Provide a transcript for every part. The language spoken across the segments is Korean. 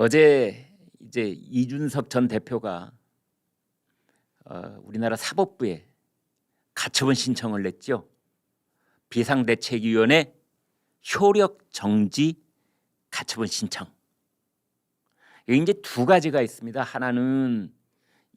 어제 이제 이준석 전 대표가 우리나라 사법부에 가처분 신청을 냈죠. 비상대책위원회 효력 정지 가처분 신청. 여기 이제 두 가지가 있습니다. 하나는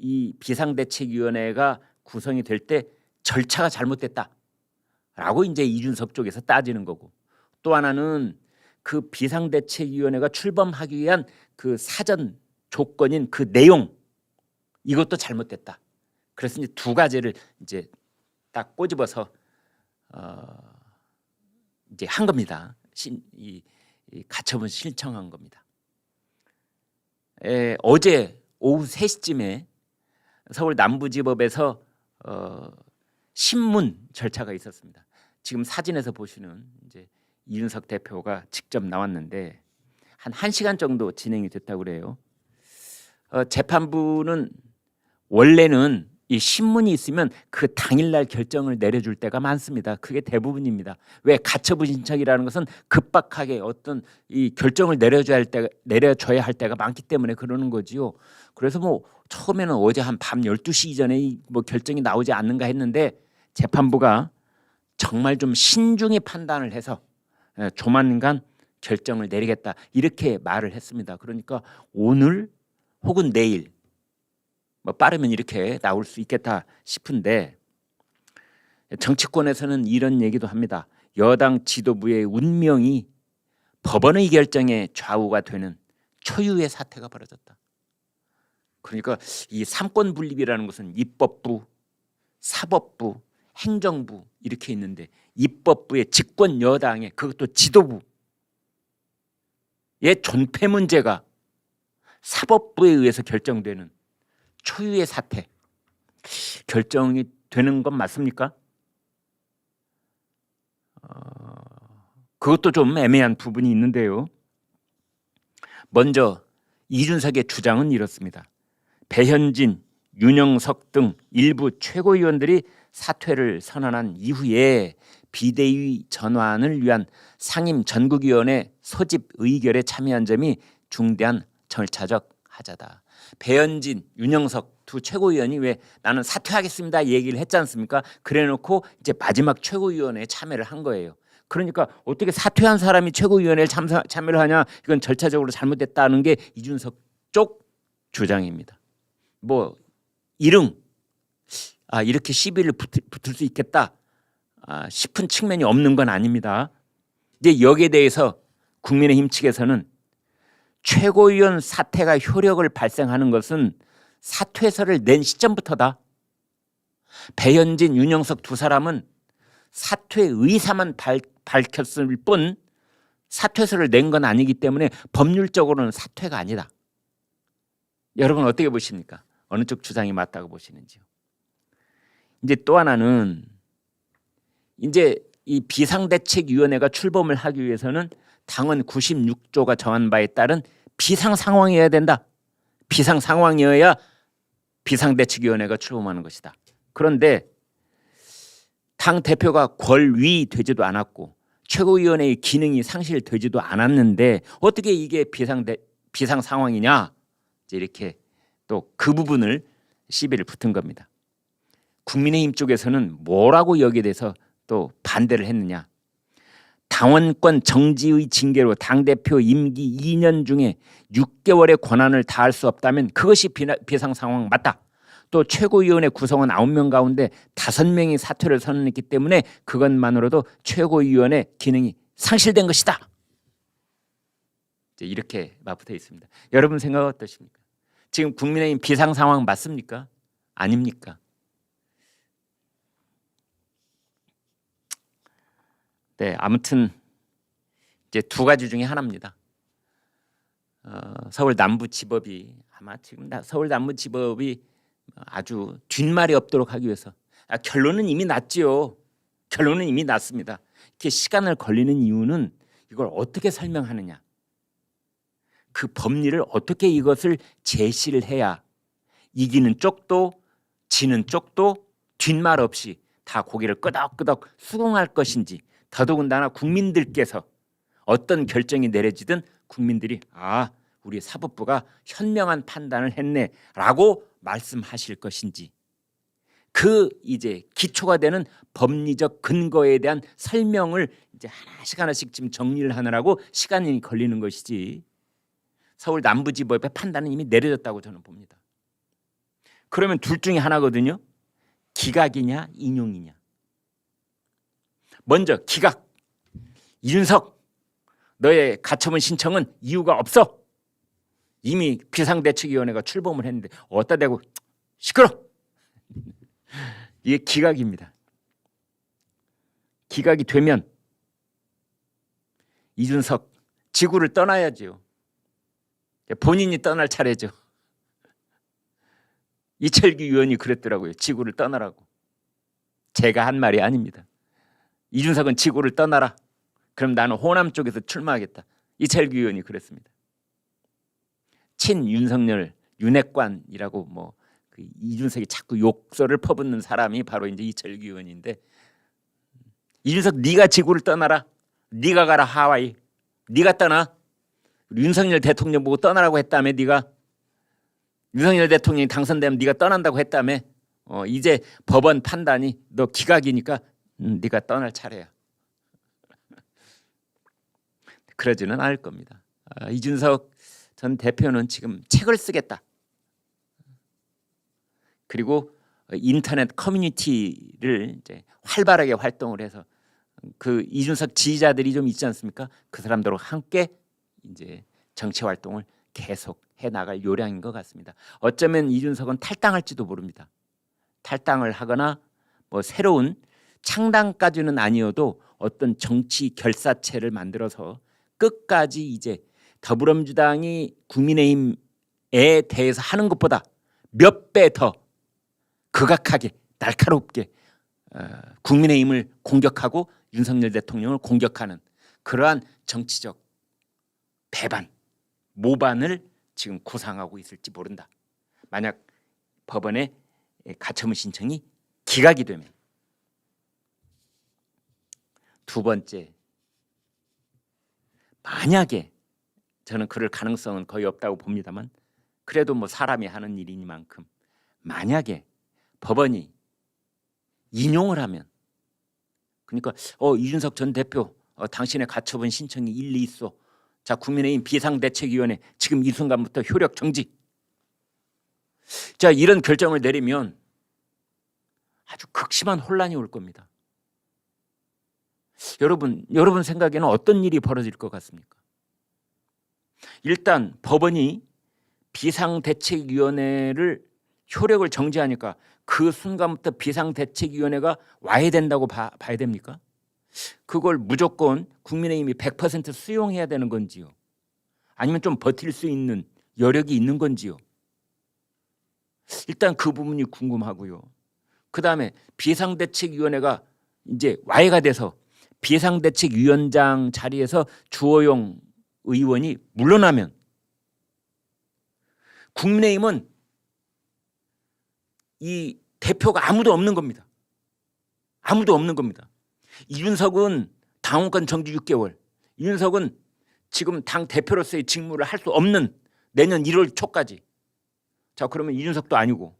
이 비상대책위원회가 구성이 될 때 절차가 잘못됐다라고 이제 이준석 쪽에서 따지는 거고, 또 하나는 그 비상대책위원회가 출범하기 위한 그 사전 조건인 그 내용, 이것도 잘못됐다. 그래서 이제 두 가지를 이제 딱 꼬집어서 이제 한 겁니다. 이 가처분 신청한 겁니다. 어제 오후 3시쯤에 서울 남부지법에서 신문 절차가 있었습니다. 지금 사진에서 보시는 이제 이준석 대표가 직접 나왔는데 한 1시간 정도 진행이 됐다고 그래요. 재판부는 원래는 이 신문이 있으면 그 당일날 결정을 내려줄 때가 많습니다. 그게 대부분입니다. 왜? 가처분 신청이라는 것은 급박하게 어떤 이 결정을 내려줘야 할 때가 많기 때문에 그러는 거지요. 그래서 뭐 처음에는 어제 한 밤 12시 이전에 뭐 결정이 나오지 않는가 했는데 재판부가 정말 좀 신중히 판단을 해서 조만간 결정을 내리겠다 이렇게 말을 했습니다. 그러니까 오늘 혹은 내일 뭐 빠르면 이렇게 나올 수 있겠다 싶은데, 정치권에서는 이런 얘기도 합니다. 여당 지도부의 운명이 법원의 결정에 좌우가 되는 초유의 사태가 벌어졌다. 그러니까 이 삼권 분립이라는 것은 입법부, 사법부, 행정부 이렇게 있는데, 입법부의 집권 여당의 그것도 지도부의 존폐 문제가 사법부에 의해서 결정되는 초유의 사태, 결정이 되는 건 맞습니까? 그것도 좀 애매한 부분이 있는데요. 먼저 이준석의 주장은 이렇습니다. 배현진, 윤영석 등 일부 최고위원들이 사퇴를 선언한 이후에 비대위 전환을 위한 상임 전국위원회 소집 의결에 참여한 점이 중대한 절차적 하자다. 배현진, 윤영석 두 최고위원이 왜 나는 사퇴하겠습니다 얘기를 했지 않습니까? 그래놓고 이제 마지막 최고위원회에 참여를 한 거예요. 그러니까 어떻게 사퇴한 사람이 최고위원회에 참여를 하냐? 이건 절차적으로 잘못됐다는 게 이준석 쪽 주장입니다. 뭐 일흥 이렇게 시비를 붙을 수 있겠다 싶은 측면이 없는 건 아닙니다. 이제 여기에 대해서 국민의힘 측에서는 최고위원 사퇴가 효력을 발생하는 것은 사퇴서를 낸 시점부터다. 배현진, 윤영석 두 사람은 사퇴 의사만 밝혔을 뿐 사퇴서를 낸 건 아니기 때문에 법률적으로는 사퇴가 아니다. 여러분 어떻게 보십니까? 어느 쪽 주장이 맞다고 보시는지요? 이제 또 하나는 이제 이 비상대책위원회가 출범을 하기 위해서는 당헌 96조가 정한 바에 따른 비상 상황이어야 된다. 비상 상황이어야 비상대책위원회가 출범하는 것이다. 그런데 당 대표가 권위되지도 않았고 최고위원회의 기능이 상실되지도 않았는데 어떻게 이게 비상 상황이냐? 이렇게 또 그 부분을 시비를 붙은 겁니다. 국민의힘 쪽에서는 뭐라고 여기에 대해서 또 반대를 했느냐? 당원권 정지의 징계로 당대표 임기 2년 중에 6개월의 권한을 다할 수 없다면 그것이 비상 상황 맞다. 또 최고위원회 구성원 9명 가운데 5명이 사퇴를 선언했기 때문에 그것만으로도 최고위원회 기능이 상실된 것이다. 이렇게 맞붙어 있습니다. 여러분 생각 어떠십니까? 지금 국민의힘 비상 상황 맞습니까? 아닙니까? 네, 아무튼 이제 두 가지 중에 하나입니다. 서울 남부지법이 아마 지금 서울 남부지법이 아주 뒷말이 없도록 하기 위해서 결론은 이미 났지요. 결론은 이미 났습니다. 이렇게 시간을 걸리는 이유는 이걸 어떻게 설명하느냐, 그 법리를 어떻게 이것을 제시를 해야 이기는 쪽도 지는 쪽도 뒷말 없이 다 고개를 끄덕끄덕 수긍할 것인지, 더더군다나 국민들께서 어떤 결정이 내려지든 국민들이 우리 사법부가 현명한 판단을 했네라고 말씀하실 것인지, 그 이제 기초가 되는 법리적 근거에 대한 설명을 이제 하나씩 지금 정리를 하느라고 시간이 걸리는 것이지, 서울 남부지법의 판단은 이미 내려졌다고 저는 봅니다. 그러면 둘 중에 하나거든요. 기각이냐 인용이냐. 먼저 기각. 이준석, 너의 가처분 신청은 이유가 없어. 이미 비상대책위원회가 출범을 했는데 어디다 대고 시끄러. 이게 기각입니다. 기각이 되면 이준석 지구를 떠나야죠. 본인이 떠날 차례죠. 이철규 의원이 그랬더라고요. 지구를 떠나라고. 제가 한 말이 아닙니다. 이준석은 지구를 떠나라. 그럼 나는 호남 쪽에서 출마하겠다. 이철규 의원이 그랬습니다. 친윤석열 윤핵관이라고 뭐 그 이준석이 자꾸 욕설을 퍼붓는 사람이 바로 이제 이철규 의원인데, 이준석 네가 지구를 떠나라. 네가 가라 하와이. 네가 떠나. 윤석열 대통령 보고 떠나라고 했다며. 네가 윤석열 대통령이 당선되면 네가 떠난다고 했다며. 이제 법원 판단이 너 기각이니까 네가 떠날 차례야. 그러지는 않을 겁니다. 이준석 전 대표는 지금 책을 쓰겠다. 그리고 인터넷 커뮤니티를 이제 활발하게 활동을 해서 그 이준석 지지자들이 좀 있지 않습니까? 그 사람들과 함께 이제 정치 활동을 계속 해 나갈 요량인 것 같습니다. 어쩌면 이준석은 탈당할지도 모릅니다. 탈당을 하거나 뭐 새로운 창당까지는 아니어도 어떤 정치 결사체를 만들어서 끝까지 이제 더불어민주당이 국민의힘에 대해서 하는 것보다 몇 배 더 극악하게 날카롭게 국민의힘을 공격하고 윤석열 대통령을 공격하는 그러한 정치적 배반, 모반을 지금 구상하고 있을지 모른다. 만약 법원의 가처분 신청이 기각이 되면. 두 번째, 만약에, 저는 그럴 가능성은 거의 없다고 봅니다만, 그래도 뭐 사람이 하는 일이니만큼 만약에 법원이 인용을 하면, 그러니까 이준석 전 대표 당신의 가처분 신청이 일리 있어. 자, 국민의힘 비상대책위원회 지금 이 순간부터 효력 정지. 자, 이런 결정을 내리면 아주 극심한 혼란이 올 겁니다. 여러분 생각에는 어떤 일이 벌어질 것 같습니까? 일단 법원이 비상대책위원회를 효력을 정지하니까 그 순간부터 비상대책위원회가 와야 된다고 봐야 됩니까? 그걸 무조건 국민의힘이 100% 수용해야 되는 건지요? 아니면 좀 버틸 수 있는 여력이 있는 건지요? 일단 그 부분이 궁금하고요. 그다음에 비상대책위원회가 이제 와해가 돼서 비상대책위원장 자리에서 주호영 의원이 물러나면 국민의힘은 이 대표가 아무도 없는 겁니다. 아무도 없는 겁니다. 이준석은 당원권 정지 6개월. 이준석은 지금 당 대표로서의 직무를 할 수 없는 내년 1월 초까지. 자, 그러면 이준석도 아니고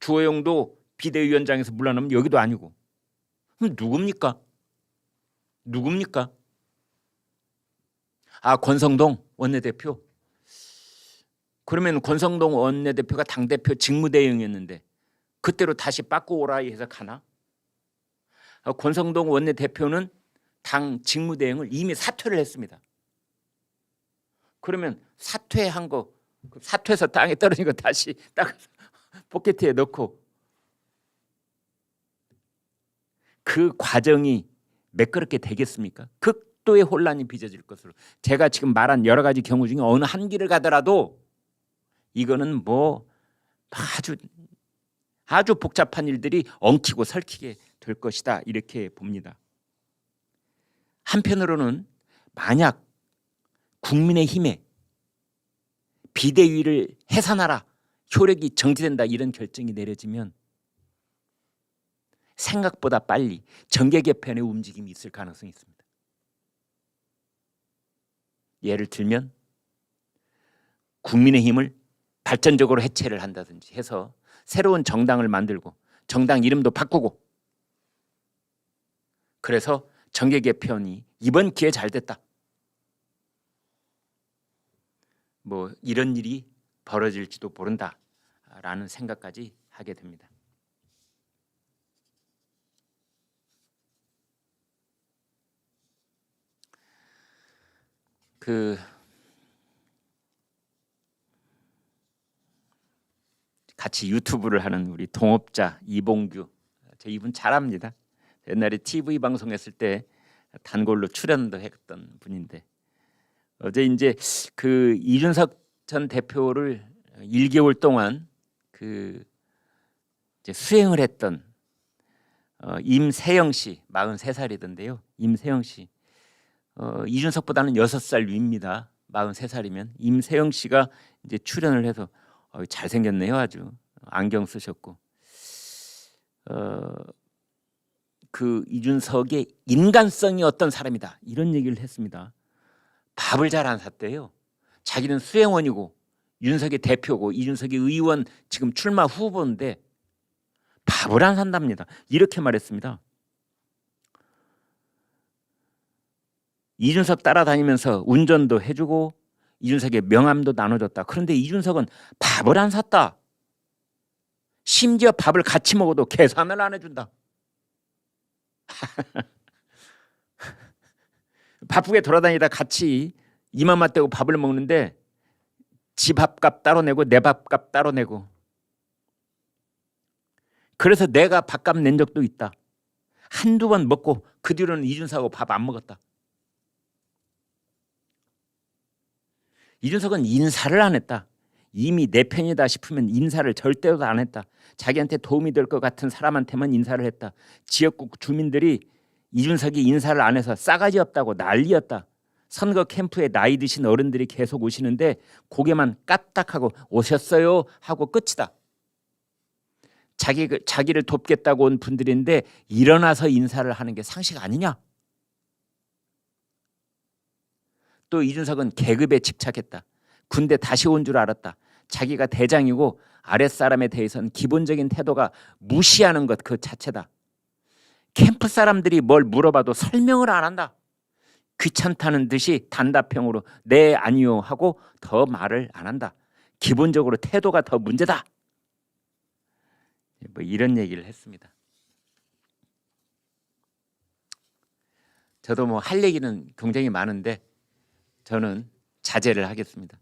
주호영도 비대위원장에서 물러나면 여기도 아니고. 그럼 누굽니까? 누굽니까? 아, 권성동 원내대표. 그러면 권성동 원내대표가 당대표 직무대행이었는데 그때로 다시 바꾸오라 해서 가나? 권성동 원내대표는 당 직무대행을 이미 사퇴를 했습니다. 그러면 사퇴한 거, 사퇴해서 땅에 떨어진 거 다시 딱 포켓에 넣고, 그 과정이 매끄럽게 되겠습니까? 극도의 혼란이 빚어질 것으로. 제가 지금 말한 여러 가지 경우 중에 어느 한 길을 가더라도 이거는 뭐 아주 복잡한 일들이 엉키고 설키게 될 것이다, 이렇게 봅니다. 한편으로는 만약 국민의힘에 비대위를 해산하라, 효력이 정지된다, 이런 결정이 내려지면 생각보다 빨리 정계 개편의 움직임이 있을 가능성이 있습니다. 예를 들면 국민의힘을 발전적으로 해체를 한다든지 해서 새로운 정당을 만들고 정당 이름도 바꾸고, 그래서 정계 개편이 이번 기회에 잘 됐다. 뭐 이런 일이 벌어질지도 모른다라는 생각까지 하게 됩니다. 같이 유튜브를 하는 우리 동업자 이봉규, 저 이분 잘합니다. 옛날에 TV 방송했을 때 단골로 출연도 했던 분인데, 어제 이제 그 이준석 전 대표를 1개월 동안 그 이제 수행을 했던 임세영 씨, 43살이던데요. 임세영 씨, 이준석보다는 6살 위입니다. 43살이면 임세영 씨가 이제 출연을 해서 잘생겼네요. 아주 안경 쓰셨고, 그 이준석의 인간성이 어떤 사람이다 이런 얘기를 했습니다. 밥을 잘 안 샀대요. 자기는 수행원이고 윤석이 대표고 이준석이 의원 지금 출마 후보인데 밥을 안 산답니다. 이렇게 말했습니다. 이준석 따라다니면서 운전도 해주고 이준석의 명함도 나눠줬다. 그런데 이준석은 밥을 안 샀다. 심지어 밥을 같이 먹어도 계산을 안 해준다. 바쁘게 돌아다니다 같이 이만 맞대고 밥을 먹는데 지 밥값 따로 내고 내 밥값 따로 내고, 그래서 내가 밥값 낸 적도 있다. 한두 번 먹고 그 뒤로는 이준석하고 밥 안 먹었다. 이준석은 인사를 안 했다. 이미 내 편이다 싶으면 인사를 절대로 안 했다. 자기한테 도움이 될 것 같은 사람한테만 인사를 했다. 지역국 주민들이 이준석이 인사를 안 해서 싸가지 없다고 난리였다. 선거 캠프에 나이 드신 어른들이 계속 오시는데 고개만 까딱하고 오셨어요 하고 끝이다. 자기를 돕겠다고 온 분들인데 일어나서 인사를 하는 게 상식 아니냐? 또 이준석은 계급에 집착했다. 군대 다시 온 줄 알았다. 자기가 대장이고 아랫사람에 대해서는 기본적인 태도가 무시하는 것 그 자체다. 캠프 사람들이 뭘 물어봐도 설명을 안 한다. 귀찮다는 듯이 단답형으로 네 아니요 하고 더 말을 안 한다. 기본적으로 태도가 더 문제다. 뭐 이런 얘기를 했습니다. 저도 뭐 할 얘기는 굉장히 많은데 저는 자제를 하겠습니다.